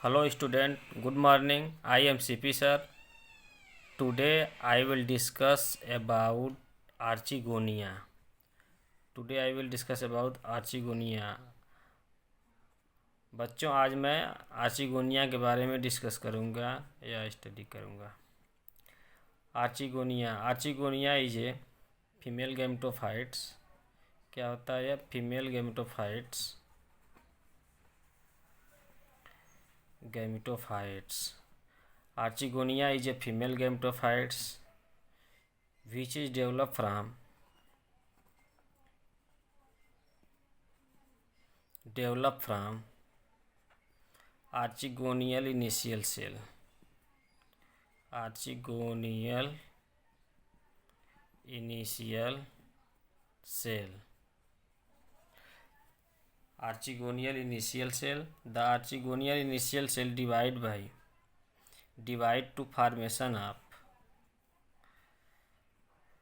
Hello student, good morning. I am CP sir. Today I will discuss about Archigonia. Today I will discuss about Archigonia. बच्चों आज मैं archegonia के बारे में discuss करूँगा या स्टडी करूँगा। Archegonia is a female gametophytes. क्या होता है यह? Female gametophytes. Archigonia is a female gametophytes which is developed from archegonial initial cell. Archegonial initial cell. Archegonial initial cell. The archegonial initial cell divide to formation of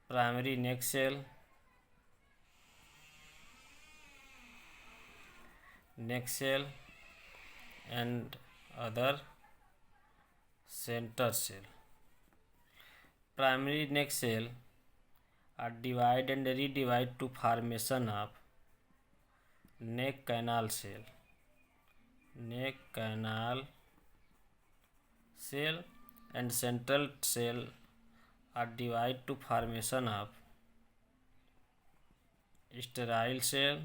primary neck cell, and other center cell. Primary neck cell are divide and redivide to formation of neck canal cell. And central cell are divide to formation of sterile cell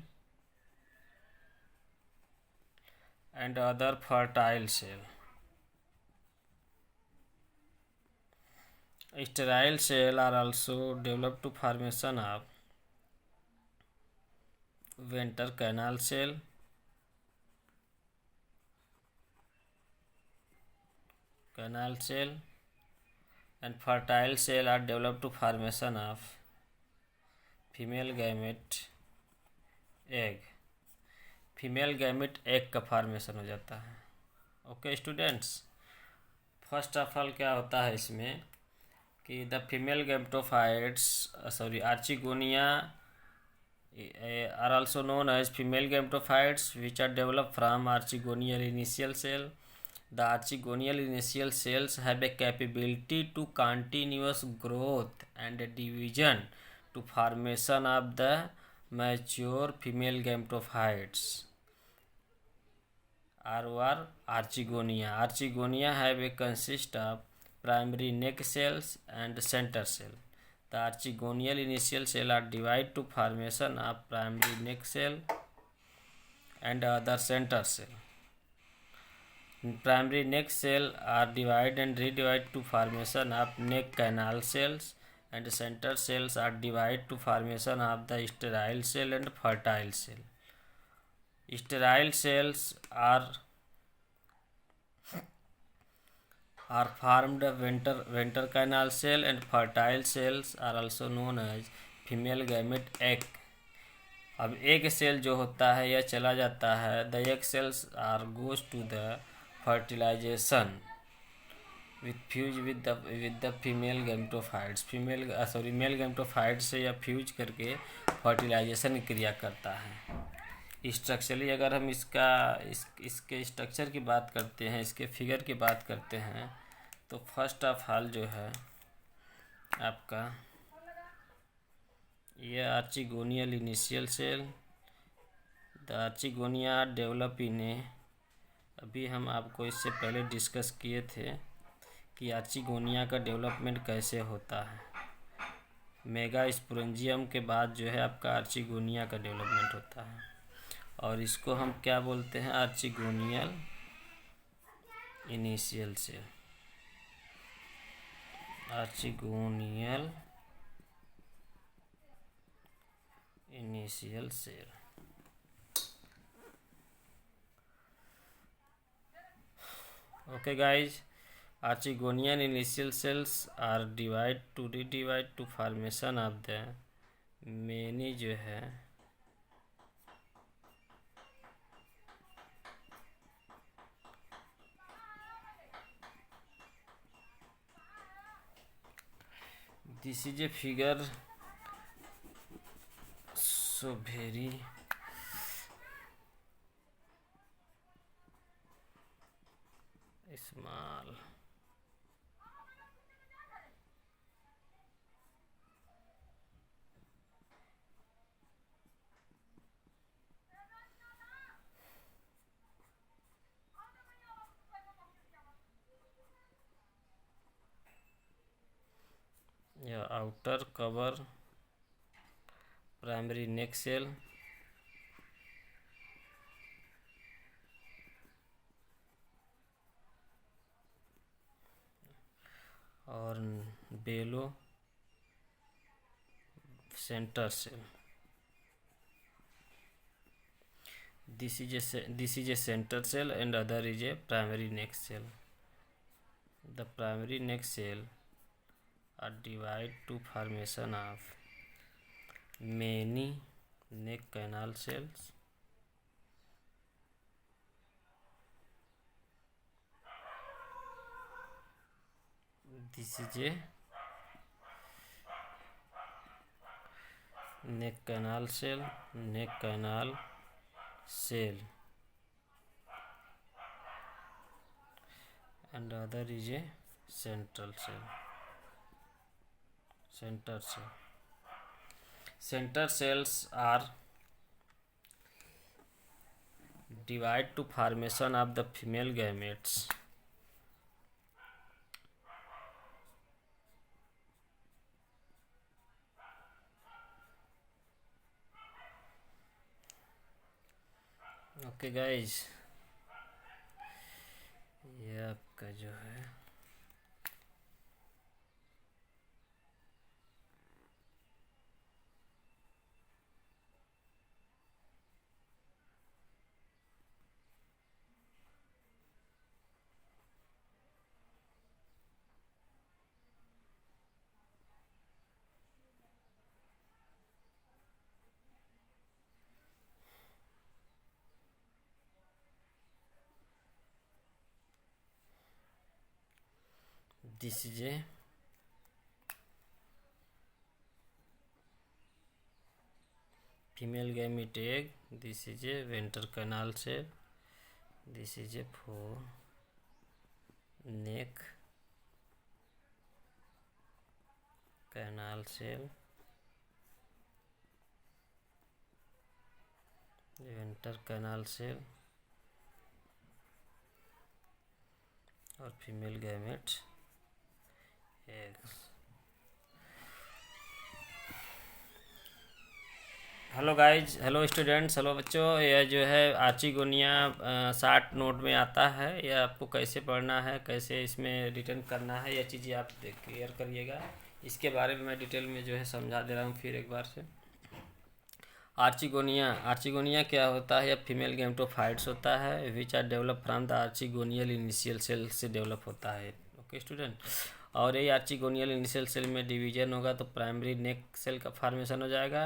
and other fertile cell. Sterile cell are also developed to formation of venter canal cell, and fertile cell are developed to formation of female gamete egg. Female gamete egg का formation हो जाता है। Okay students, first of all क्या होता है इसमें कि the female gametophytes archegonia are also known as female gametophytes which are developed from archegonial initial cell. The archegonial initial cells have a capability to continuous growth and division to formation of the mature female gametophytes or archigonia. Archigonia have a consist of primary neck cells and center cell. The archegonial initial cell are divided to formation of primary neck cell and other center cell. Primary neck cell are divided and redivided to formation of neck canal cells, and center cells are divided to formation of the sterile cell and fertile cell. Sterile cells are formed venter canal cell, and fertile cells are also known as female gamete egg. अब egg cell जो होता है यह चला जाता है, the egg cells are goes to the fertilization with the female gametophytes. Male gametophyte से यह फ्यूज करके फर्टिलाइजेशन की क्रिया करता है। स्ट्रक्चरली अगर हम इसके स्ट्रक्चर की बात करते हैं, इसके फिगर की बात करते हैं, तो फर्स्ट ऑफ ऑल जो है आपका यह archegonial initial cell. The archegonia develop in a, अभी हम आपको इससे पहले डिस्कस किए थे कि आर्चिगोनिया का डेवलपमेंट कैसे होता है। मेगा स्पोरेंजियम के बाद जो है आपका आर्चिगोनिया का डेवलपमेंट होता है, और इसको हम क्या बोलते हैं? Archegonial initial cell. Archegonial initial cell. Okay guys, archegonian initial cells are divide to redivide to formation of the many जो है this is a figure so very small या outer cover primary neck cell और below centre cell. This is a center cell and other is a primary neck cell. The primary neck cell are divided to formation of many neck canal cells. This is a neck canal cell, and other is a central cell. Center cells are divided to formation of the female gametes. Okay guys, ये आपका जो है this is a female gamete egg. This is a ventral canal cell. This is a for neck canal cell, ventral canal cell और female gamete eggs. Hello guys, hello students, hello बच्चों. यह जो है archegonia 60 note में आता है. यह आपको कैसे पढ़ना है, कैसे इसमें रिटर्न करना है, यह चीज़ें आप क्लियर करिएगा. इसके बारे में मैं डिटेल में जो है समझा दे रहा हूँ फिर एक बार से. आर्चिगोनिया क्या होता है? यह फीमेल गैमेटोफाइट्स होता है which are develop from the archegonial initial cell से डेवलप होता है. ओके स्टूडेंट, और ये आर्चिगोनियल इनिशियल सेल में डिवीजन होगा तो प्राइमरी नेक सेल का फॉर्मेशन हो जाएगा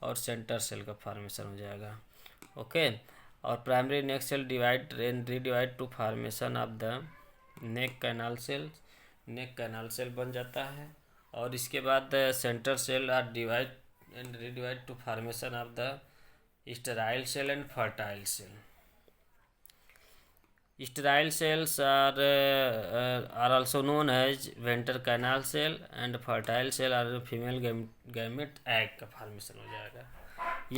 और सेंटर सेल का फॉर्मेशन हो जाएगा. ओके, और primary neck cell divide and redivide to formation of the neck canal cell बन जाता है. और इसके बाद center cell are divide and redivide to formation of the sterile cell and fertile cell. Sterile cells are also known as ventral canal cell and fertile cell are female gamete egg का formation हो जाएगा.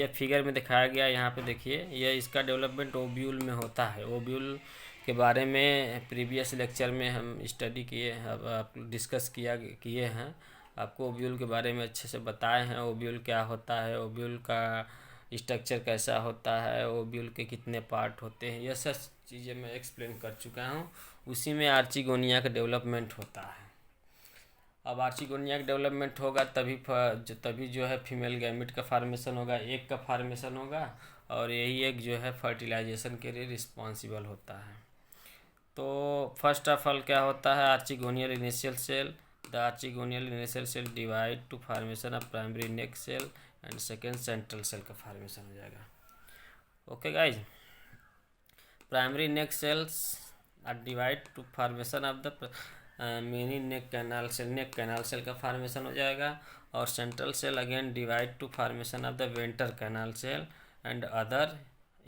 यह figure में दिखाया गया, यहाँ पे देखिए. यह इसका डेवलपमेंट ओव्यूल में होता है. ओव्यूल के बारे में प्रीवियस लेक्चर में हम स्टडी किए, अब डिस्कस किए हैं. आपको ओव्यूल के बारे में अच्छे से बताए हैं. ओव्यूल क्या होता है, ओव्यूल का स्ट्रक्चर कैसा होता है, ओव्यूल के कितने पार्ट होते हैं, यह सब चीज़ें मैं एक्सप्लेन कर चुका हूँ. उसी में आर्चिगोनिया का डेवलपमेंट होता है. अब आर्चिगोनिया का डेवलपमेंट होगा तभी जो है फीमेल गैमेट का फॉर्मेशन होगा, एग का फॉर्मेशन होगा, और यही एग जो है फर्टिलाइजेशन के लिए रिस्पॉन्सिबल होता है. तो फर्स्ट ऑफ ऑल क्या होता है? Archegonial initial cell. The archegonial initial cell divide to formation of primary neck cell and second central cell का formation हो जाएगा. Okay guys, primary neck cells are divide to formation of the many neck canal cell का formation हो जाएगा. और central cell again divide to formation of the ventral canal cell and other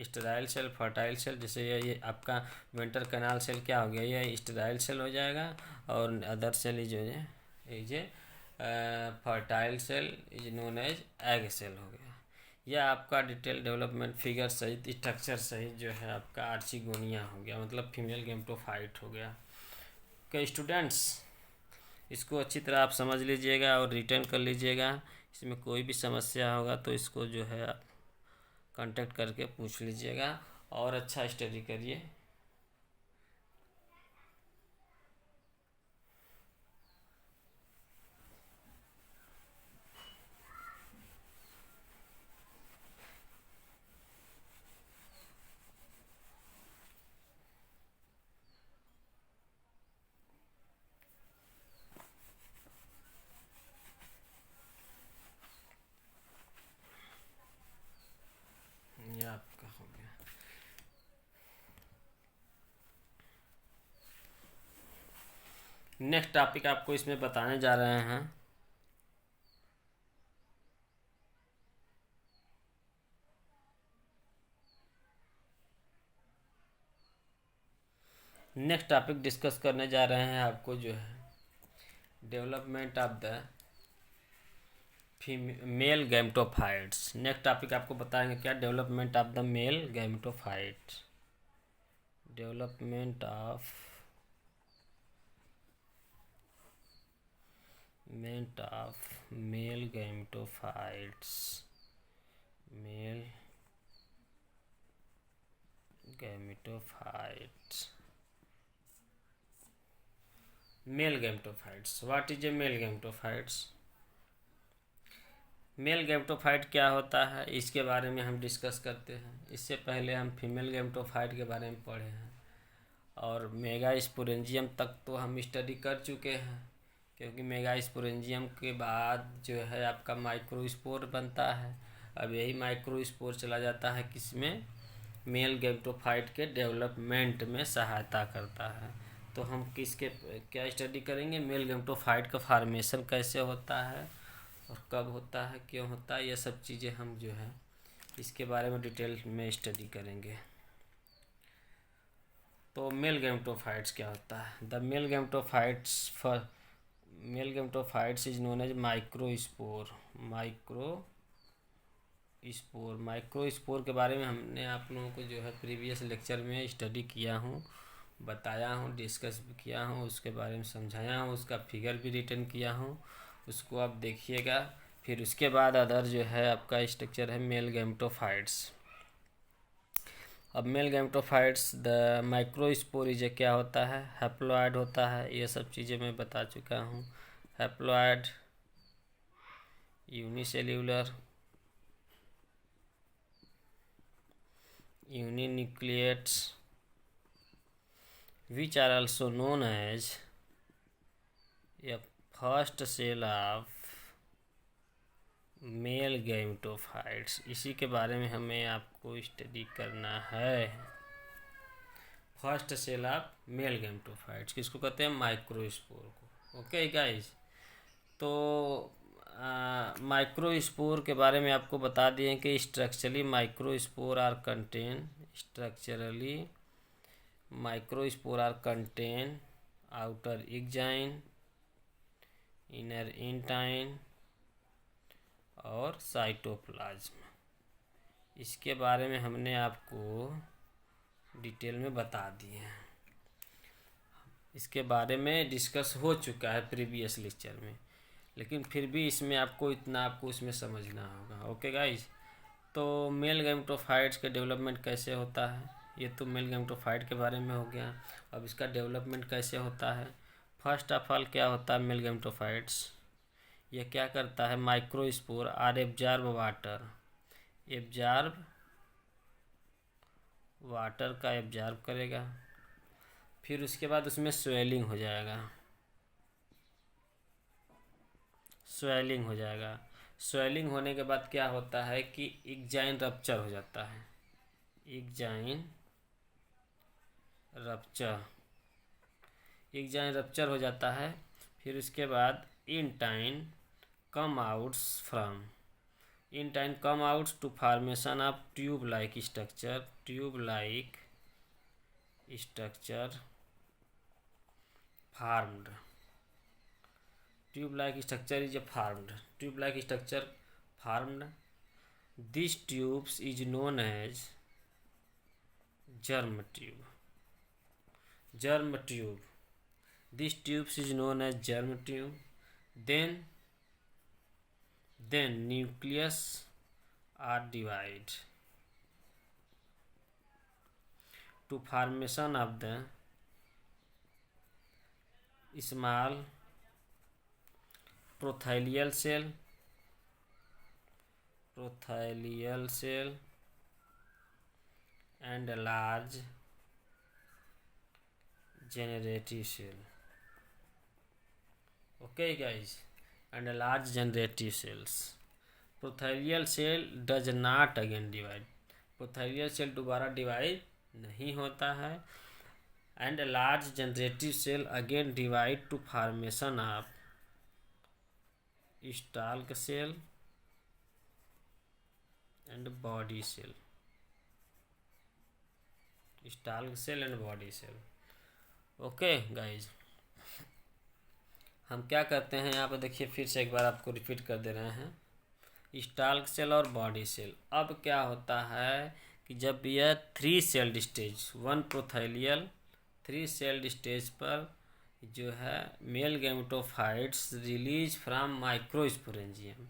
sterile cell, fertile cell, जैसे ये आपका vendor canal cell क्या हो गया, ये स्टेराइल सेल हो जाएगा, और अदर सेल जो है ये fertile cell is known as egg cell हो गया। यह आपका डिटेल डेवलपमेंट फिगर सहित स्ट्रक्चर सहित जो है आपका आर्चिगोनिया हो गया, मतलब फीमेल गैमेटोफाइट हो गया। क्या स्टूडेंट्स, इसको अच्छी तरह आप समझ लीजिएगा और रिटर्न कर लीजिएगा। इसमें कोई भी समस्या होगा तो इसको जो है आप कांटेक्ट करके पूछ लीजिएगा और अच्छा स्टडी करिए। ये आपका हो गया। नेक्स्ट टॉपिक आपको इसमें बताने जा रहे हैं। नेक्स्ट टॉपिक डिस्कस करने जा रहे हैं आपको जो है development of the male gametophytes. Next topic आपको बताएंगे क्या, development of the male gametophyte. Development of male gametophytes. Male gametophytes. Male gametophytes, what is a male gametophytes? Male gametophyte क्या होता है इसके बारे में हम डिस्कस करते हैं। इससे पहले हम फीमेल गैमेटोफाइट के बारे में पढ़े हैं और मेगास्पोरेंजियम तक तो हम स्टडी कर चुके हैं, क्योंकि मेगास्पोरेंजियम के बाद जो है आपका माइक्रोस्पोर बनता है। अब यही माइक्रोस्पोर चला जाता है किसमें, मेल गैमेटोफाइट के डेवलपमेंट में सहायता करता है। तो हम किसके क्या स्टडी करेंगे, मेल गैमेटोफाइट का फॉर्मेशन कैसे होता है और कब होता है, क्यों होता है, ये सब चीज़ें हम जो है इसके बारे में डिटेल में स्टडी करेंगे। तो मेल गैमेटोफाइट्स क्या होता है? The male gametophytes is known as microspore. Microspore के बारे में हमने आप लोगों को जो है प्रीवियस लेक्चर में स्टडी किया हूँ, बताया हूँ, डिस्कस भी किया हूँ, उसके बारे में समझाया हूँ, उसका फिगर भी रिटर्न किया हूँ, उसको आप देखिएगा। फिर उसके बाद अदर जो है आपका स्ट्रक्चर है मेल गैमेटोफाइट्स। अब मेल गैमेटोफाइट्स द माइक्रोस्पोर क्या होता है, हैप्लॉइड होता है, ये सब चीज़ें मैं बता चुका हूँ। Haploid, unicellular, uninucleates which are also known as a first cell of male gametophytes. इसी के बारे में हमें आपको स्टडी करना है। First cell of male gametophytes किसको कहते हैं, माइक्रोस्पोर को। ओके गाइस, तो माइक्रोस्पोर के बारे में आपको बता दिए कि structurally microspore are contain outer exine, inner intine और साइटोप्लाज्म। इसके बारे में हमने आपको डिटेल में बता दिए हैं। इसके बारे में डिस्कस हो चुका है प्रीवियस लेक्चर में, लेकिन फिर भी इसमें आपको इसमें समझना होगा। ओके गाइस, तो मेल गैमेटोफाइट्स के डेवलपमेंट कैसे होता है, ये तो मेल गैमेटोफाइट के बारे में हो गया। अब इसका डेवलपमेंट कैसे होता है, फर्स्ट ऑफ ऑल क्या होता है मेल गैमेटोफाइट्स, ये क्या करता है, माइक्रोस्पोर आर एब्जॉर्ब वाटर का एब्जॉर्ब करेगा। फिर उसके बाद उसमें स्वेलिंग हो जाएगा। स्वेलिंग होने के बाद क्या होता है कि एग्जाइन रप्चर हो जाता है। एग्जाइन रप्चर हो जाता है। फिर उसके बाद intine come outs from, in time come out to formation of tube like structure formed. Tube like structure is formed. Tube like structure formed. This tubes is known as germ tube. This tubes is known as germ tube. Then nucleus are divided to formation of the small prothelial cell and a large generative cell. Okay guys, and a large generative cells. Prothelial cell does not again divide. Prothelial cell दोबारा divide नहीं होता है. And a large generative cell again divide to formation of stalk cell and body cell. Stalk cell and body cell. Okay guys, हम क्या करते हैं यहाँ पर देखिए, फिर से एक बार आपको रिपीट कर दे रहे हैं. स्टाल्क सेल और बॉडी सेल. अब क्या होता है कि जब यह 3 celled stage, 1 prothallial 3 celled stage पर जो है male gametophytes release from microsporangium.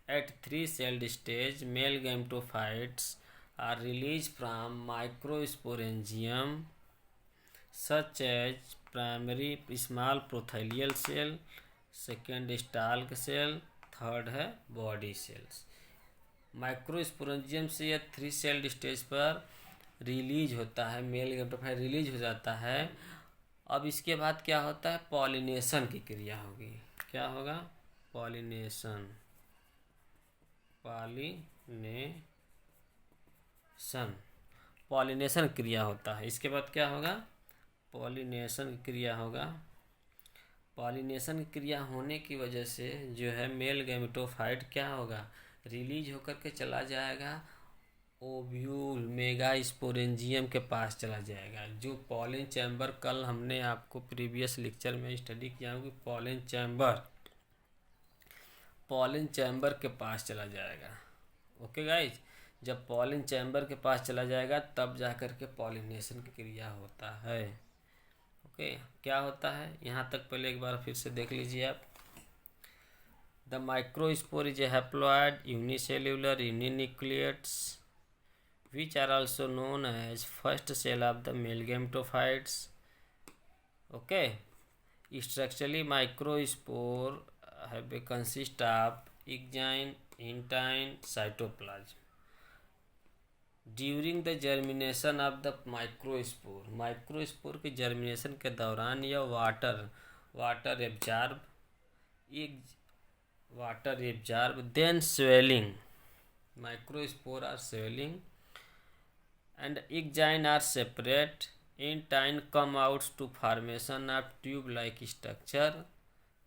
At 3 celled stage male gametophytes are release from microsporangium such as primary small prothelial cell, second stalk cell, third है बॉडी सेल्स. माइक्रोस्पोरेंजियम से यह 3 celled stage पर release होता है, male gametophyte release हो जाता है. अब इसके बाद क्या होता है, पॉलिनेशन की क्रिया होगी. क्या होगा, पॉलिनेशन क्रिया होता है. इसके बाद क्या होगा, पॉलिनेशन क्रिया होगा. पॉलिनेशन क्रिया होने की वजह से जो है मेल गैमेटोफाइट क्या होगा, रिलीज होकर के चला जाएगा ओव्यूल मेगास्पोरेंजियम के पास चला जाएगा. जो पॉलिन चैम्बर कल हमने आपको प्रीवियस लेक्चर में स्टडी किया होगा, पॉलिन चैम्बर के पास चला जाएगा. ओके गाइज, जब पॉलिन चैम्बर के पास चला जाएगा तब जाकर के पॉलिनेशन की क्रिया होता है. ओके, क्या होता है यहाँ तक पहले एक बार फिर से देख लीजिए आप. The microspore is a haploid unicellular uninucleates which are also known as first cell of the male gametophytes. Okay, structurally microspore have a consist of exine, intine, cytoplasm. During the germination of the microspore के germination के दौरान यह water absorb then swelling. Microspore are swelling and exine are separate. Intine come out to formation of tube like structure.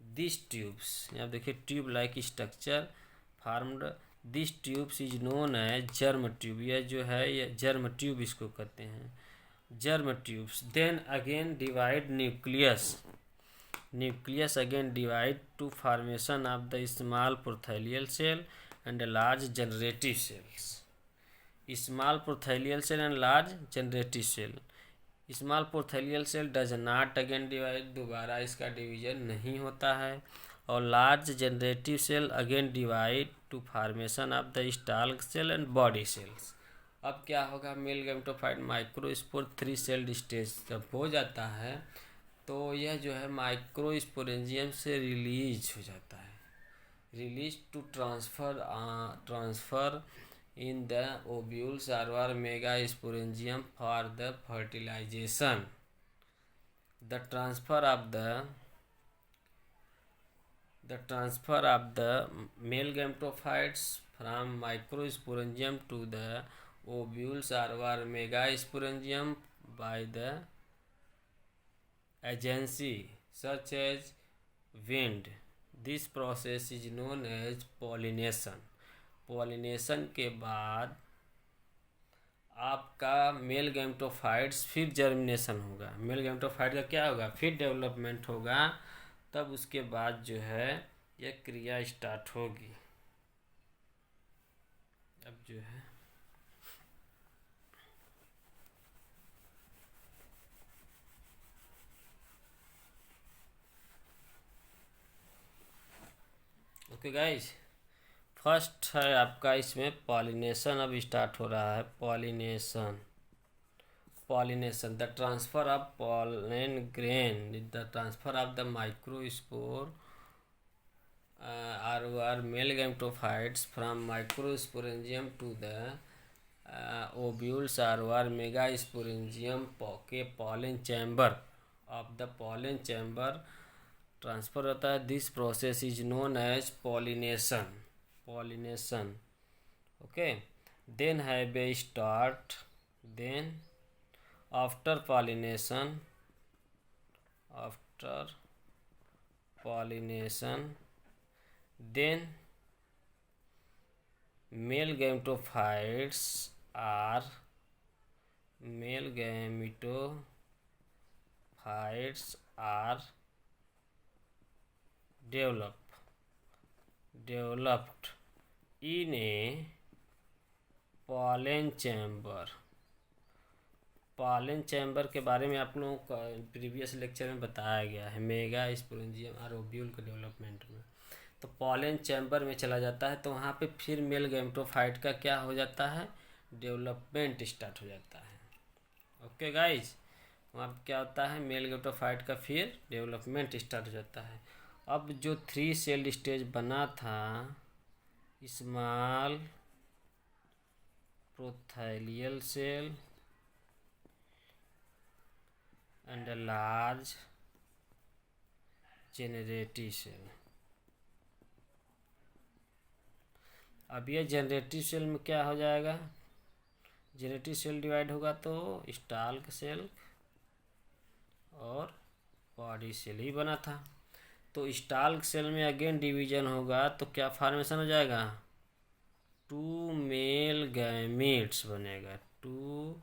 These tubes, यहाँ देखिए tube like structure formed. This tubes is known as germ tube. यह जो है यह germ tube इसको कहते हैं, germ tubes. Then again divide nucleus again divide to formation of the small prothelial cell and large generative cells. Small prothelial cell and large generative cell. Small prothelial cell does not again divide, दोबारा इसका division नहीं होता है. और large generative cell again divide to formation of the stalk cell and body cells. अब क्या होगा, male gametophyte microspore 3 celled stage जब हो जाता है तो यह जो है माइक्रोस्पोरेंजियम से रिलीज हो जाता है. Release to transfer in the ovules or megasporangium for the fertilization. The transfer of the male gametophytes from microsporangium to the ovules or megasporangium by the agency such as wind. This process is known as pollination. Pollination के बाद आपका mail gametophytes फिर germination होगा। Male gametophyte का क्या होगा, फिर development होगा, तब उसके बाद जो है यह क्रिया स्टार्ट होगी। अब जो है ओके गाइस, फर्स्ट है आपका इसमें पॉलिनेशन अब स्टार्ट हो रहा है। Pollination the transfer of pollen grain, the transfer of the microspore are male gametophytes from microsporangium to the ovules are megasporangium के pollen chamber of the pollen chamber transfer होता है। This process is known as pollination okay. Then have a start, then after pollination then male gametophytes are developed in a pollen chamber। pollen chamber के बारे में आप लोगों को previous lecture में बताया गया है, मेगा स्पोरेंजियम और ओव्यूल के डेवलपमेंट में। तो पॉलन चैम्बर में चला जाता है, तो वहाँ पे फिर मेल गैमेटोफाइट का क्या हो जाता है, डेवलपमेंट स्टार्ट हो जाता है। ओके गाइज, वहाँ पे क्या होता है, मेल गैमेटोफाइट का फिर डेवलपमेंट स्टार्ट हो जाता है। अब जो 3 सेल्ड स्टेज बना था, small prothallial cell and large generative cell. अब ये जनरेटिव सेल में क्या हो जाएगा, जनरेटिव सेल डिवाइड होगा तो स्टाल्क सेल और बॉडी सेल ही बना था। तो स्टाल्क सेल में अगेन डिवीजन होगा तो क्या फॉर्मेशन हो जाएगा, 2 मेल गैमीट्स बनेगा, 2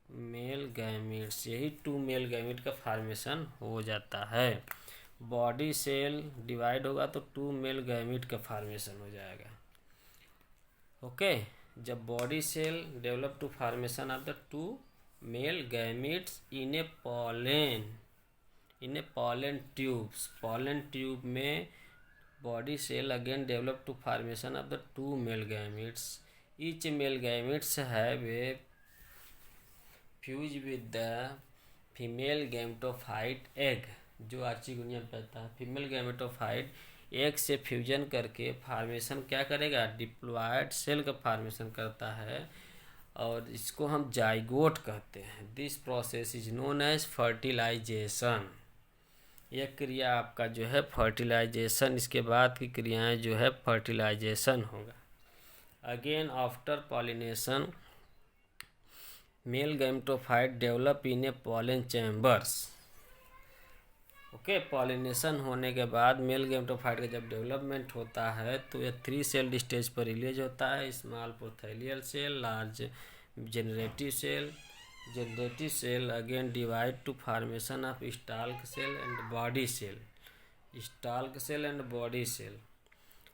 मेल गैमीट्स, यही 2 मेल गैमीट का फॉर्मेशन हो जाता है। बॉडी सेल डिवाइड होगा तो 2 मेल गैमीट का फॉर्मेशन हो जाएगा। ओके, जब body cell develop to formation of the 2 male gametes in a pollen tubes, pollen tube में body cell again develop to formation of the 2 male gametes. Each male gametes have a fuse with the female gametophyte egg. जो archegonia कहता है, female gametophyte egg से fusion करके formation क्या करेगा, diploid cell का formation करता है, और इसको हम जाइगोट कहते हैं। This process is known as fertilization. यह क्रिया आपका जो है फर्टिलाइजेशन, इसके बाद की क्रियाएं जो है फर्टिलाइजेशन होगा। Again after pollination male gametophyte develop in a pollen chambers. Okay, pollination होने के बाद मेल गैमेटोफाइट का जब डेवलपमेंट होता है तो यह 3 सेल्ड स्टेज पर रिलीज होता है। Small prothallial cell, large generative cell again divide to formation of stalk cell and body cell.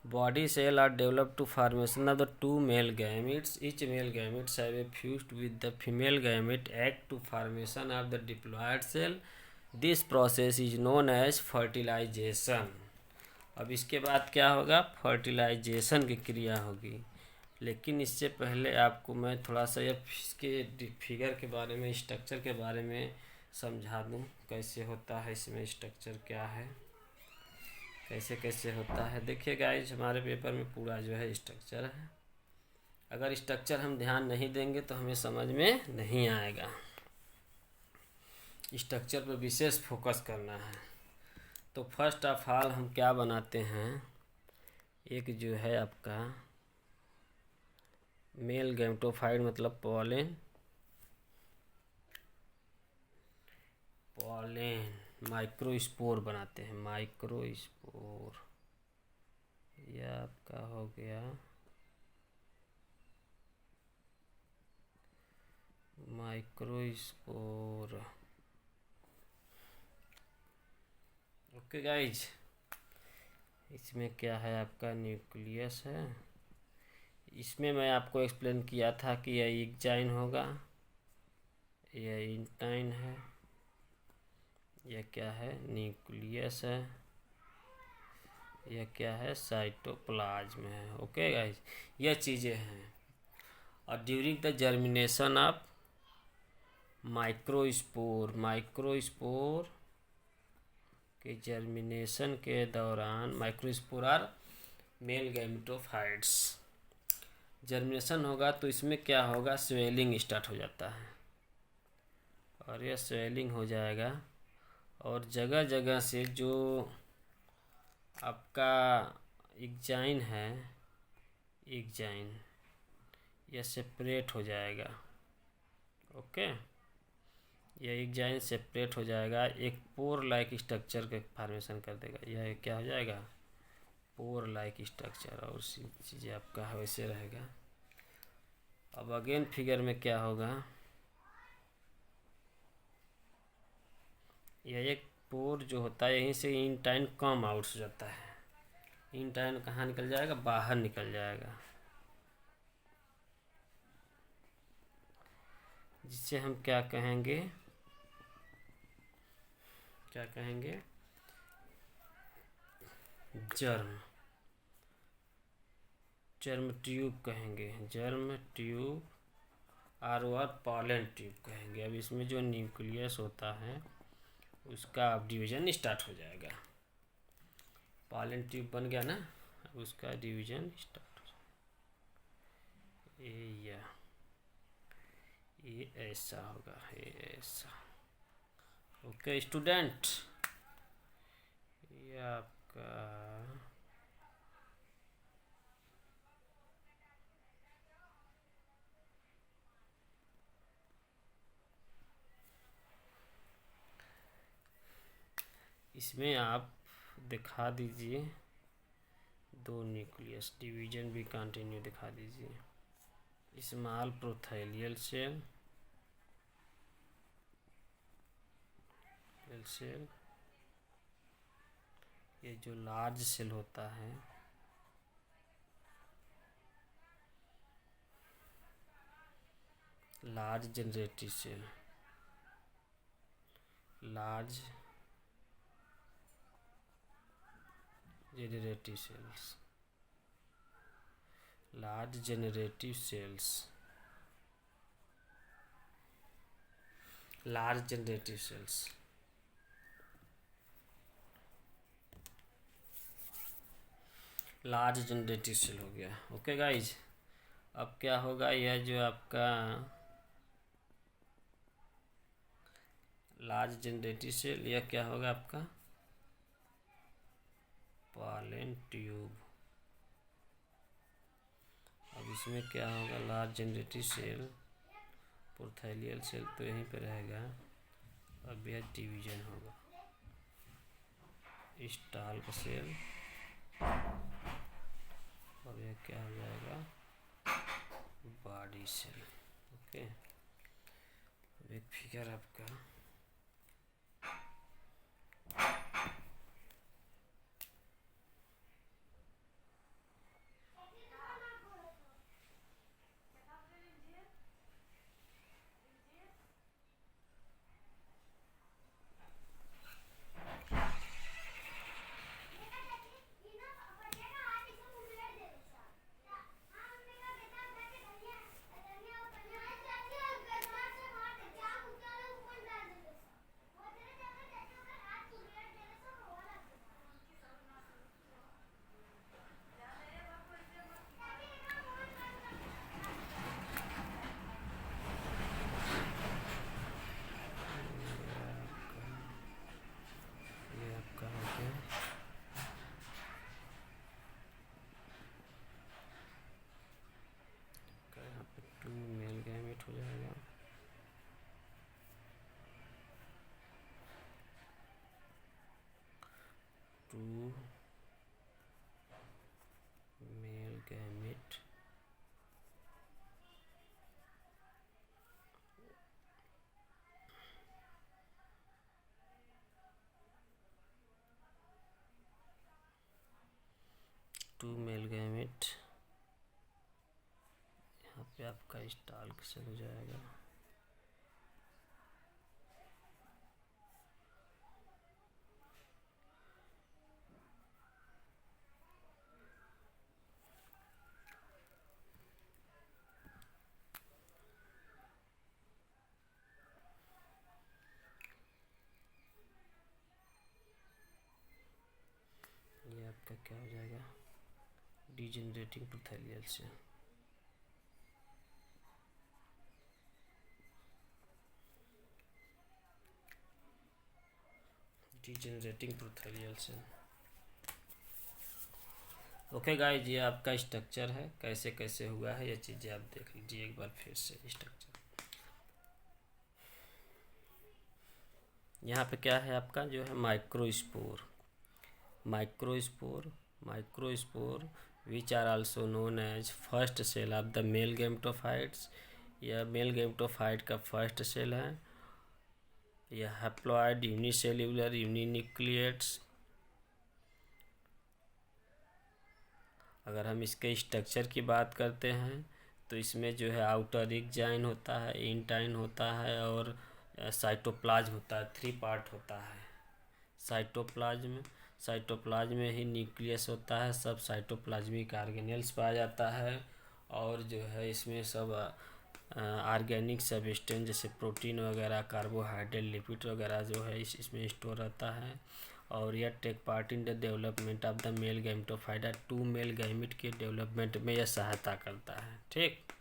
Body cell are developed to formation of the 2 male gametes. Each male gametes have fused with the female gamete egg to formation of the diploid cell. This process is known as fertilization. अब इसके बाद क्या होगा, fertilisation की क्रिया होगी। लेकिन इससे पहले आपको मैं थोड़ा सा इसके फिगर के बारे में, स्ट्रक्चर के बारे में समझा दूं, कैसे होता है, इसमें स्ट्रक्चर क्या है, कैसे होता है। देखिए गाइज, हमारे पेपर में पूरा जो है स्ट्रक्चर है। अगर स्ट्रक्चर हम ध्यान नहीं देंगे तो हमें समझ में नहीं आएगा। स्ट्रक्चर पर विशेष फोकस करना है। तो फर्स्ट ऑफ ऑल हम क्या बनाते हैं, एक जो है आपका मेल गैमेटोफाइट मतलब पॉलन माइक्रोस्पोर बनाते हैं। माइक्रोस्पोर, यह आपका हो गया माइक्रोस्पोर। ओके गाइज, इसमें क्या है, आपका न्यूक्लियस है। इसमें मैं आपको एक्सप्लेन किया था कि यह एग्जाइन होगा, यह इंटाइन है, यह क्या है, न्यूक्लियस है, यह क्या है, साइटोप्लाज्म है। ओके गाइज, यह चीज़ें हैं। और during the germination of microspore के जर्मिनेशन के दौरान microspore are male gametophytes, germination होगा तो इसमें क्या होगा, स्वेलिंग स्टार्ट हो जाता है। और यह स्वेलिंग हो जाएगा और जगह जगह से जो आपका एग्जाइन है, एग्जाइन यह सेपरेट हो जाएगा। ओके, यह एग्जाइन सेपरेट हो जाएगा, एक पोर लाइक स्ट्रक्चर का फॉर्मेशन कर देगा। यह क्या हो जाएगा, पोर लाइक स्ट्रक्चर, और चीज़ें आपका वैसे रहेगा। अब अगेन फिगर में क्या होगा, यह एक पोर जो होता है यहीं से इंटाइन कम आउट हो जाता है। इंटाइन कहाँ निकल जाएगा, बाहर निकल जाएगा, जिससे हम क्या कहेंगे, जर्म ट्यूब कहेंगे, जर्म ट्यूब और पॉलन ट्यूब कहेंगे। अब इसमें जो न्यूक्लियस होता है उसका अब डिवीजन स्टार्ट हो जाएगा। पॉलन ट्यूब बन गया ना, अब उसका डिवीजन स्टार्ट हो जाएगा। ये ऐसा होगा, ये ऐसा। ओके स्टूडेंट, ये आपका इसमें आप दिखा दीजिए दो न्यूक्लियस, डिवीजन भी कंटिन्यू दिखा दीजिए। स्मॉल प्रोथैलियल सेल, ये जो लार्ज सेल होता है, large generative cell, large generative cells, large generative cells, large generative cells, large generative cell हो गया। ओके गाइज, अब क्या होगा, यह जो आपका लार्ज जनरेटिव सेल, यह क्या होगा आपका पॉलन ट्यूब। अब इसमें क्या होगा, लार्ज जनरेटिव सेल, प्रोथैलियल सेल तो यहीं पे रहेगा। अब यह डिवीजन होगा, स्टाल्क सेल, और यह क्या हो जाएगा, बॉडी सेल। ओके, एक फिगर आपका टू मेल गैमेट, यहाँ पे आपका स्टाल्क सेल हो जाएगा। ये आपका क्या हो जाएगा, डीजेनरेटिंग प्रोथैलियल सेल। डीजेनरेटिंग प्रोथैलियल सेल। ओके गाइस, ये आपका स्ट्रक्चर है, कैसे कैसे हुआ है ये चीज़ें आप देख लीजिए एक बार फिर से। स्ट्रक्चर यहाँ पे क्या है आपका, जो है microspore. Microspore which are also known as first cell of the male gametophytes. यह मेल गैमेटोफाइट का फर्स्ट सेल है। यह हैप्लॉइड यूनिसेल्यूलर यूनिन्यूक्लिएट्स। अगर हम इसके स्ट्रक्चर की बात करते हैं तो इसमें जो है आउटर रिग जाइन होता है, इंटाइन होता है और साइटोप्लाज्म होता है। 3 पार्ट होता है। साइटोप्लाज्म में ही न्यूक्लियस होता है, सब साइटोप्लाज्मिक ऑर्गेनेल्स पाया जाता है। और जो है इसमें सब ऑर्गेनिक सब्सटेंस जैसे प्रोटीन वगैरह, कार्बोहाइड्रेट, लिपिड वगैरह जो है इसमें स्टोर रहता है। और यह take part in the development of the male gametophyte. 2 male gamete के डेवलपमेंट में यह सहायता करता है। ठीक,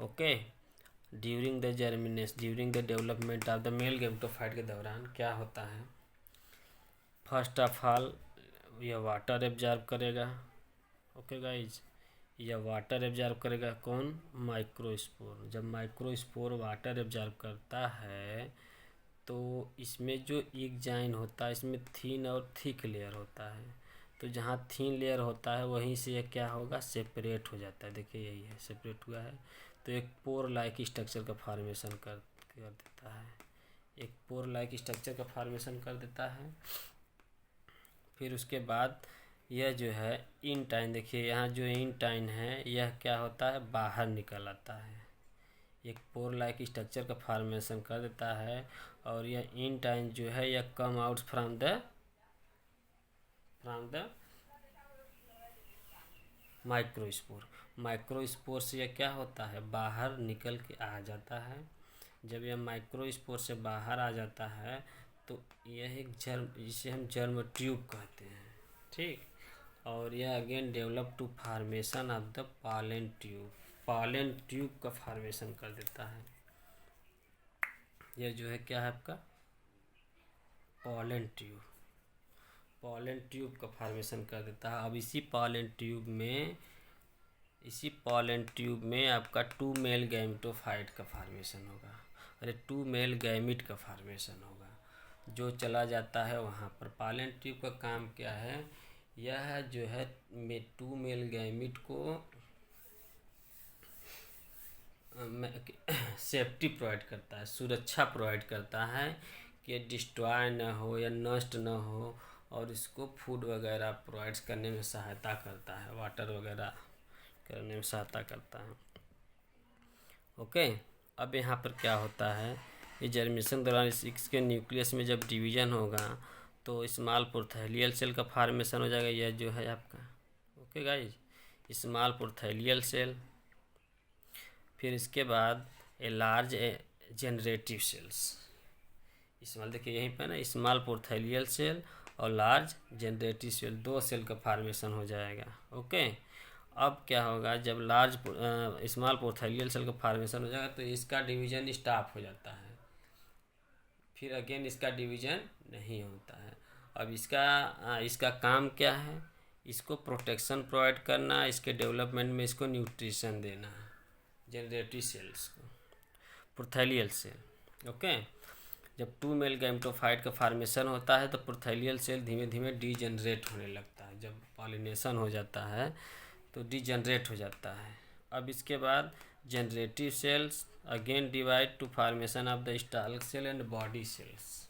okay. During the development of the male gametophyte के दौरान क्या होता है, फर्स्ट ऑफ ऑल यह वाटर एब्जॉर्ब करेगा। ओके गाइज, यह वाटर एब्जॉर्ब करेगा। कौन, माइक्रोस्पोर। जब माइक्रोस्पोर वाटर एब्जॉर्ब करता है तो इसमें जो एक जाइन होता है, इसमें थिन और थिक लेयर होता है। तो जहाँ थिन लेयर होता है वहीं से यह क्या होगा, सेपरेट हो जाता है। देखिए यही है, सेपरेट हुआ है तो एक पोर लाइक स्ट्रक्चर का फॉर्मेशन कर देता है। एक पोर लाइक स्ट्रक्चर का फॉर्मेशन कर देता है। फिर उसके बाद यह जो है इंटाइन, देखिए यहाँ जो इंटाइन है यह क्या होता है, बाहर निकल आता है। एक पोर लाइक स्ट्रक्चर का फॉर्मेशन कर देता है। और यह इंटाइन जो है यह come out from the microspore से यह क्या होता है, बाहर निकल के आ जाता है। जब यह माइक्रोस्पोर से बाहर आ जाता है तो यह एक जर्म, जिसे हम जर्म ट्यूब कहते हैं। ठीक, और यह again develop to formation of the pollen tube का फॉर्मेशन कर देता है। यह जो है क्या है आपका, पॉलन ट्यूब का फॉर्मेशन कर देता है। अब इसी पॉलन ट्यूब में आपका 2 मेल गैमेटोफाइट का फॉर्मेशन होगा। 2 मेल गैमिट का फॉर्मेशन होगा जो चला जाता है वहाँ पर। पॉलन ट्यूब का काम क्या है, यह जो है 2 मेल गैमिट को सेफ्टी प्रोवाइड करता है, सुरक्षा प्रोवाइड करता है कि डिस्ट्रॉय न हो या नष्ट न हो। और इसको फूड वगैरह प्रोवाइड करने में सहायता करता है, वाटर वगैरह करने में सहायता करता है। ओके, अब यहाँ पर क्या होता है, ये जर्मिनेशन दौरान इसके न्यूक्लियस में जब डिवीजन होगा तो स्मॉल प्रोथैलियल सेल का फॉर्मेशन हो जाएगा। यह जो है आपका, okay guys, small prothallial cell. फिर इसके बाद a large generative sales. Small, देखिए यहीं पर ना, स्मॉल प्रोथैलियल सेल और लार्ज जनरेटिव सेल, 2 सेल का फॉर्मेशन हो जाएगा। ओके, अब क्या होगा, जब स्मॉल प्रोथैलियल सेल का फॉर्मेशन हो जाएगा तो इसका डिवीजन स्टॉप हो जाता है। फिर अगेन इसका डिवीजन नहीं होता है। अब इसका काम क्या है, इसको प्रोटेक्शन प्रोवाइड करना, इसके डेवलपमेंट में इसको न्यूट्रिशन देना, जनरेटिव सेल्स को, प्रोथैलियल सेल। ओके, जब 2 मेल गैमेटोफाइट का फॉर्मेशन होता है तो प्रोथैलियल सेल धीमे धीमे डीजनरेट होने लगता है। जब पॉलिनेशन हो जाता है तो डीजनरेट हो जाता है। अब इसके बाद generative cells again divide to formation of the stalk cell and body cells.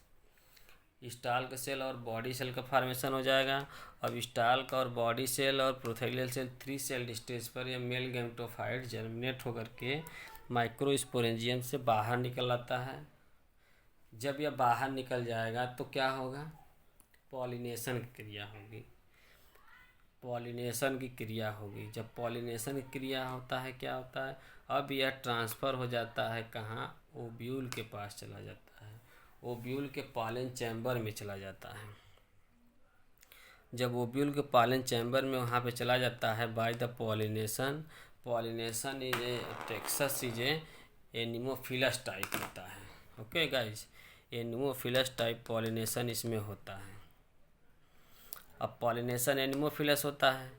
Stalk cell और बॉडी सेल का फॉर्मेशन हो जाएगा। अब स्टाल्क और बॉडी सेल और प्रोथेलियल सेल 3 सेल स्टेज पर यह मेल गैमेटोफाइट जर्मिनेट होकर के माइक्रोस्पोरेंजियम से बाहर निकल आता है। जब यह बाहर निकल जाएगा तो क्या होगा, पॉलिनेशन की क्रिया होगी। पॉलिनेशन की क्रिया होगी। जब पॉलिनेशन की क्रिया होता है क्या होता है, अब यह ट्रांसफ़र हो जाता है कहाँ, ओव्यूल के पास चला जाता है, ओव्यूल के पॉलन चैम्बर में चला जाता है। जब ओव्यूल के पॉलन चैम्बर में वहाँ पे चला जाता है by the pollination, pollination is a Texas is a anemophilous type होता है। Okay guys, anemophilous type pollination इसमें होता है। अब पॉलिनेशन एनिमोफिलस होता है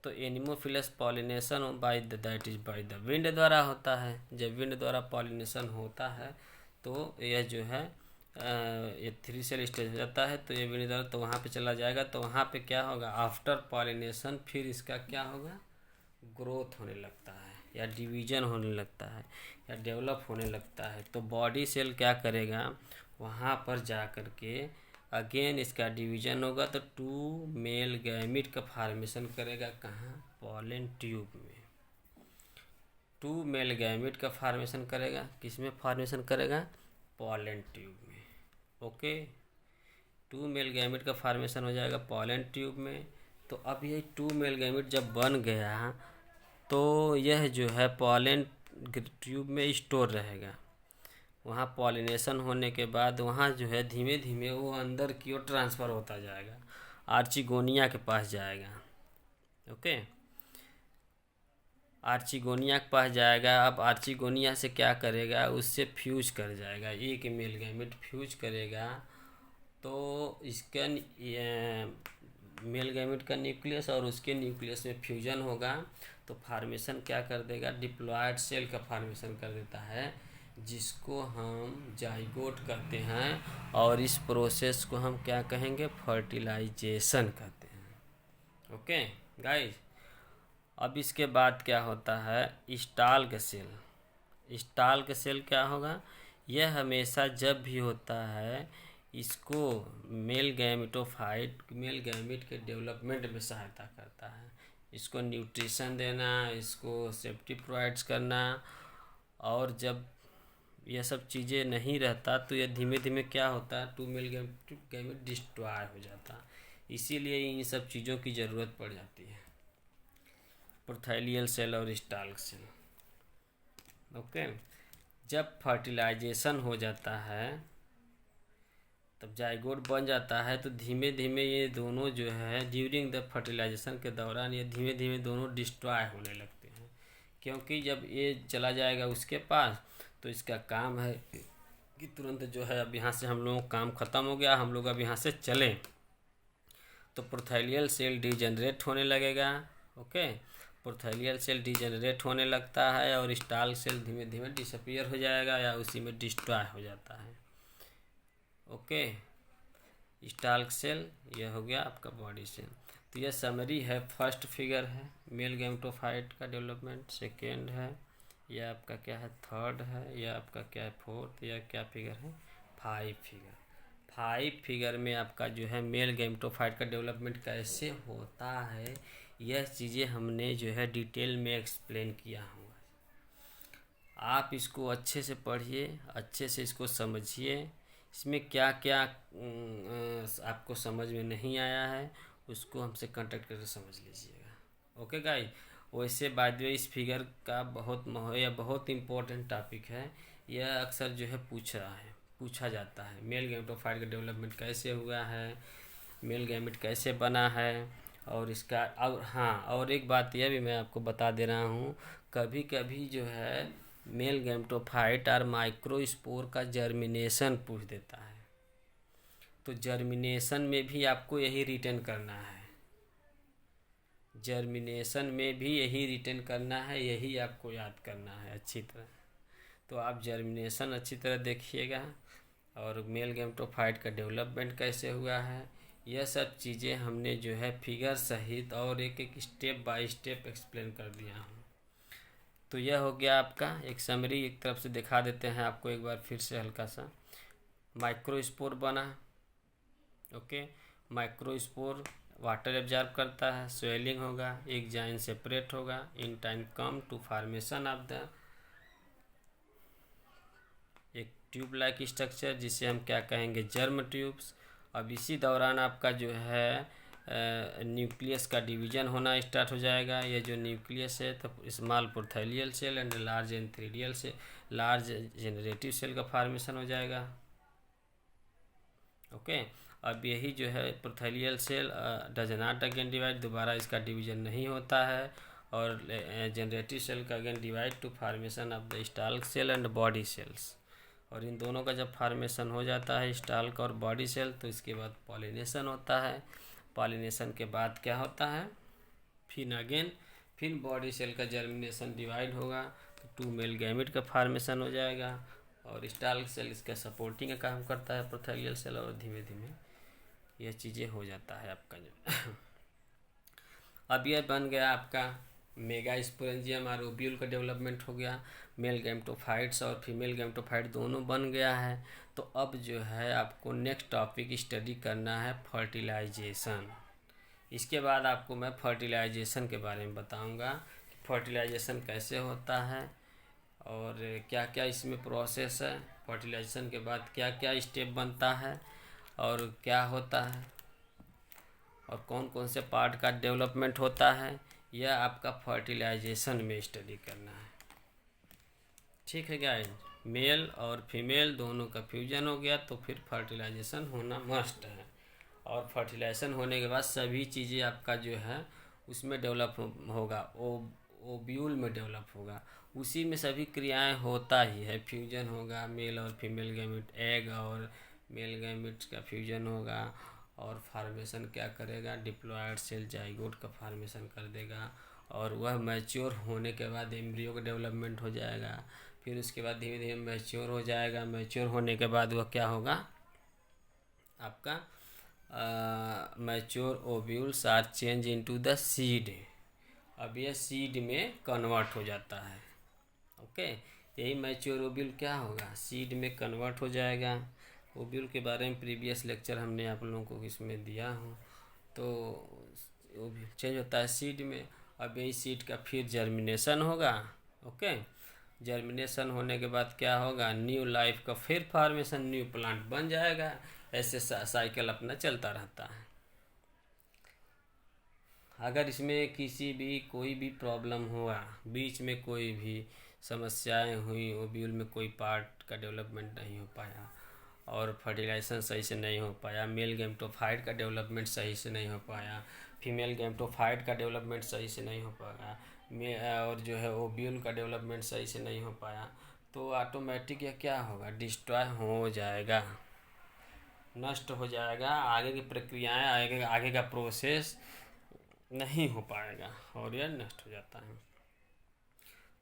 तो anemophilous pollination by the that is by the wind द्वारा होता है। जब विंड द्वारा पॉलिनेशन होता है तो यह जो है ये 3 सेल स्टेज हो जाता है। तो ये विंड द्वारा तो वहाँ पे चला जाएगा। तो वहाँ पे क्या होगा, आफ्टर पॉलिनेशन फिर इसका क्या होगा, ग्रोथ होने लगता है या डिवीजन होने लगता है या डेवलप होने लगता है। तो बॉडी सेल क्या करेगा, वहाँ पर जा कर के अगेन इसका डिवीजन होगा तो 2 मेल गैमिट का फॉर्मेशन करेगा। कहाँ, पॉलन ट्यूब में 2 मेल गैमिट का फॉर्मेशन करेगा। किसमें फॉर्मेशन करेगा, पॉलन ट्यूब में। ओके, 2 मेल गैमिट का फॉर्मेशन हो जाएगा पॉलन ट्यूब में। तो अब ये 2 मेल गैमिट जब बन गया तो यह जो है पॉलन ट्यूब में स्टोर रहेगा। वहाँ पॉलिनेशन होने के बाद वहाँ जो है धीमे धीमे वो अंदर की ओर ट्रांसफ़र होता जाएगा, आर्चिगोनिया के पास जाएगा। ओके, आर्चिगोनिया के पास जाएगा। अब आर्चिगोनिया से क्या करेगा, उससे फ्यूज कर जाएगा, एक मेल गैमेट फ्यूज करेगा। तो इसका मेल गैमेट का न्यूक्लियस और उसके न्यूक्लियस में फ्यूजन होगा तो फार्मेशन क्या कर देगा, डिप्लॉयड सेल का फार्मेशन कर देता है, जिसको हम जाइगोट कहते हैं। और इस प्रोसेस को हम क्या कहेंगे, फर्टिलाइजेशन कहते हैं। ओके गाइस, अब इसके बाद क्या होता है, स्टाल्क सेल। स्टाल्क सेल क्या होगा, यह हमेशा जब भी होता है इसको मेल गैमेटोफाइट, मेल गैमेट के डेवलपमेंट में सहायता करता है। इसको न्यूट्रिशन देना, इसको सेफ्टी प्रोवाइड्स करना। और जब यह सब चीज़ें नहीं रहता तो यह धीमे धीमे क्या होता है, 2 मेल गैमेट डिस्ट्रॉय हो जाता है। इसीलिए इन सब चीज़ों की ज़रूरत पड़ जाती है, प्रोथैलियल सेल और स्टाल्क सेल। ओके, जब फर्टिलाइजेशन हो जाता है तब जाइगोट बन जाता है तो धीमे धीमे ये दोनों जो है ड्यूरिंग द फर्टिलाइजेशन के दौरान ये धीमे धीमे दोनों डिस्ट्रॉय होने लगते हैं। क्योंकि जब ये चला जाएगा उसके पास तो इसका काम है कि तुरंत जो है अब यहाँ से हम लोगों का काम ख़त्म हो गया, हम लोग अब यहाँ से चलें। तो प्रोथैलियल सेल डिजेनरेट होने लगेगा। ओके, प्रोथैलियल सेल डिजेनरेट होने लगता है और स्टाल्क सेल धीमे धीमे डिसअपीयर हो जाएगा या उसी में डिस्ट्रॉय हो जाता है। ओके, स्टाल्क सेल यह हो गया आपका बॉडी सेल। तो यह समरी है, फर्स्ट फिगर है मेल गैमेटोफाइट का डेवलपमेंट, सेकेंड है यह आपका क्या है, थर्ड है, यह आपका क्या है, फोर्थ, यह क्या फिगर है, 5 फिगर। 5 फिगर में आपका जो है मेल गैमेटोफाइट का डेवलपमेंट कैसे होता है यह चीज़ें हमने जो है डिटेल में एक्सप्लेन किया हुआ है। आप इसको अच्छे से पढ़िए, अच्छे से इसको समझिए। इसमें क्या क्या आपको समझ में नहीं आया है उसको हमसे कांटेक्ट करके समझ लीजिएगा। ओके गाइस, वैसे बाय द वे इस फिगर का बहुत इम्पोर्टेंट टॉपिक है। यह अक्सर जो है पूछा जाता है, मेल गैमेटोफाइट का डेवलपमेंट कैसे हुआ है, मेल गैमेट कैसे बना है। और इसका और हाँ, और एक बात यह भी मैं आपको बता दे रहा हूँ, कभी कभी जो है मेल गैमेटोफाइट और माइक्रोस्पोर का जर्मिनेशन पूछ देता है। तो जर्मिनेशन में भी आपको यही रिटर्न करना है, जर्मिनेशन में भी यही रिटर्न करना है, यही आपको याद करना है अच्छी तरह। तो आप जर्मिनेशन अच्छी तरह देखिएगा और मेल गैमेटोफाइट का डेवलपमेंट कैसे हुआ है, यह सब चीज़ें हमने जो है फिगर सहित और एक एक स्टेप बाय स्टेप एक्सप्लेन कर दिया हूँ। तो यह हो गया आपका एक समरी, एक तरफ से दिखा देते हैं आपको एक बार फिर से हल्का सा। माइक्रोस्पोर बना, ओके। माइक्रोस्पोर वाटर एब्जॉर्ब करता है, स्वेलिंग होगा, एक जाइन सेपरेट होगा, in time come to formation of the एक ट्यूब लाइक स्ट्रक्चर, जिसे हम क्या कहेंगे, जर्म ट्यूब्स। अब इसी दौरान आपका जो है न्यूक्लियस का डिवीजन होना स्टार्ट हो जाएगा। ये जो न्यूक्लियस है तो small prothallial cell and large antheridial से लार्ज जनरेटिव सेल का फॉर्मेशन हो जाएगा। ओके। अब यही जो है prothallial cell does not again divide, दोबारा इसका डिवीजन नहीं होता है, और जनरेटिव सेल का again divide to formation of the stalk cell and body cells. और इन दोनों का जब फॉर्मेशन हो जाता है स्टाल्क और बॉडी सेल, तो इसके बाद पॉलिनेशन होता है। पॉलिनेशन के बाद क्या होता है, फिर बॉडी सेल का जर्मिनेशन डिवाइड होगा, तो 2 मेल गैमेट का फॉर्मेशन हो जाएगा, और स्टाल्क सेल इसका सपोर्टिंग का काम करता है प्रोथैलियल सेल, और धीमे धीमे यह चीज़ें हो जाता है आपका जो अब यह बन गया आपका मेगा स्पोरेंजियम और ओब्यूल का डेवलपमेंट हो गया। मेल गैमेटोफाइट्स और फीमेल गैमेटोफाइट दोनों बन गया है। तो अब जो है आपको नेक्स्ट टॉपिक स्टडी करना है फर्टिलाइजेशन। इसके बाद आपको मैं फर्टिलाइजेशन के बारे में बताऊंगा कि फर्टिलाइजेशन कैसे होता है और क्या क्या इसमें प्रोसेस है, फर्टिलाइजेशन के बाद क्या क्या स्टेप बनता है और क्या होता है और कौन कौन से पार्ट का डेवलपमेंट होता है, यह आपका फर्टिलाइजेशन में स्टडी करना है। ठीक है गाइस, मेल और फीमेल दोनों का फ्यूजन हो गया तो फिर फर्टिलाइजेशन होना मस्ट है, और फर्टिलाइजेशन होने के बाद सभी चीज़ें आपका जो है उसमें डेवलप होगा, ओब्यूल में डेवलप होगा, उसी में सभी क्रियाएं होता ही है। फ्यूजन होगा, मेल और फीमेल गैमेट, एग और मेल गैमेट का फ्यूजन होगा, और फार्मेशन क्या करेगा, डिप्लॉयड सेल जाइगोट का फार्मेशन कर देगा, और वह मैच्योर होने के बाद एम्ब्रियो का डेवलपमेंट हो जाएगा। फिर उसके बाद धीरे धीरे मैच्योर हो जाएगा, मैच्योर होने के बाद वह क्या होगा आपका mature ovules are change into the seed. अब यह सीड में कन्वर्ट हो जाता है। ओके, यही मैच्योर ओव्यूल क्या होगा, सीड में कन्वर्ट हो जाएगा। ओव्यूल के बारे में प्रीवियस लेक्चर हमने आप लोगों को इसमें दिया हूँ। तो ओव्यूल चेंज होता है सीड में। अब यही सीड का फिर जर्मिनेशन होगा। ओके, जर्मिनेशन होने के बाद क्या होगा, न्यू लाइफ का फिर फॉर्मेशन, न्यू प्लांट बन जाएगा। ऐसे साइकिल अपना चलता रहता है। अगर इसमें किसी भी कोई भी प्रॉब्लम हुआ, बीच में कोई भी समस्याएं हुई, ओव्यूल में कोई पार्ट का डेवलपमेंट नहीं हो पाया और फर्टिलाइजेशन सही से नहीं हो पाया, मेल गैमेटोफाइट का डेवलपमेंट सही से नहीं हो पाया, फीमेल गैमेटोफाइट का डेवलपमेंट सही से नहीं हो पाया, और जो है ओव्यूल का डेवलपमेंट सही से नहीं हो पाया, तो ऑटोमेटिक यह क्या होगा, डिस्ट्रॉय हो जाएगा, नष्ट हो जाएगा। आगे की प्रक्रियाएं, आगे का प्रोसेस नहीं हो पाएगा और यह नष्ट हो जाता है।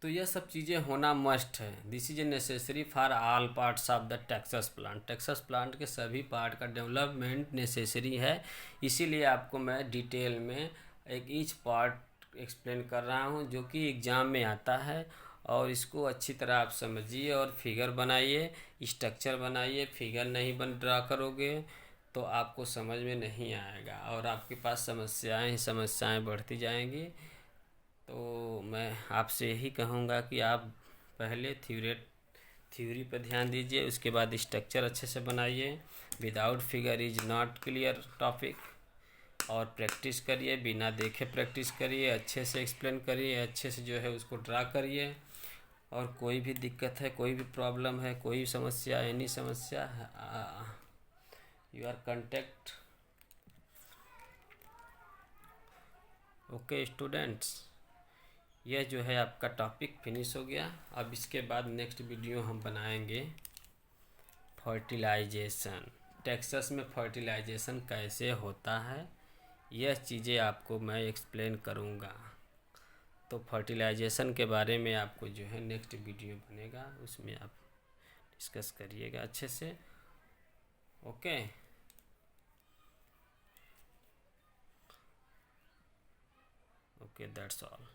तो यह सब चीज़ें होना मस्ट है। This is a necessary for all parts of the Texas plant. Texas plant के सभी पार्ट का डेवलपमेंट नेसेसरी है। इसीलिए आपको मैं डिटेल में एक ईच पार्ट एक्सप्लेन कर रहा हूँ, जो कि एग्ज़ाम में आता है, और इसको अच्छी तरह आप समझिए और फिगर बनाइए, स्ट्रक्चर बनाइए। फिगर नहीं ड्रा करोगे तो आपको समझ में नहीं आएगा और आपके पास समस्याएं बढ़ती जाएंगी। तो मैं आपसे यही कहूँगा कि आप पहले थ्योरी पर ध्यान दीजिए, उसके बाद स्ट्रक्चर अच्छे से बनाइए। Without figure is not clear topic, और प्रैक्टिस करिए, बिना देखे प्रैक्टिस करिए, अच्छे से एक्सप्लेन करिए, अच्छे से जो है उसको ड्रा करिए। और कोई भी दिक्कत है, कोई भी प्रॉब्लम है, कोई समस्या, एनी समस्या, you are contact. Okay students, यह जो है आपका टॉपिक फिनिश हो गया। अब इसके बाद नेक्स्ट वीडियो हम बनाएंगे फर्टिलाइजेशन। टेक्सास में फर्टिलाइजेशन कैसे होता है, यह चीज़ें आपको मैं एक्सप्लेन करूँगा। तो फर्टिलाइजेशन के बारे में आपको जो है नेक्स्ट वीडियो बनेगा, उसमें आप डिस्कस करिएगा अच्छे से। Okay, okay, that's all.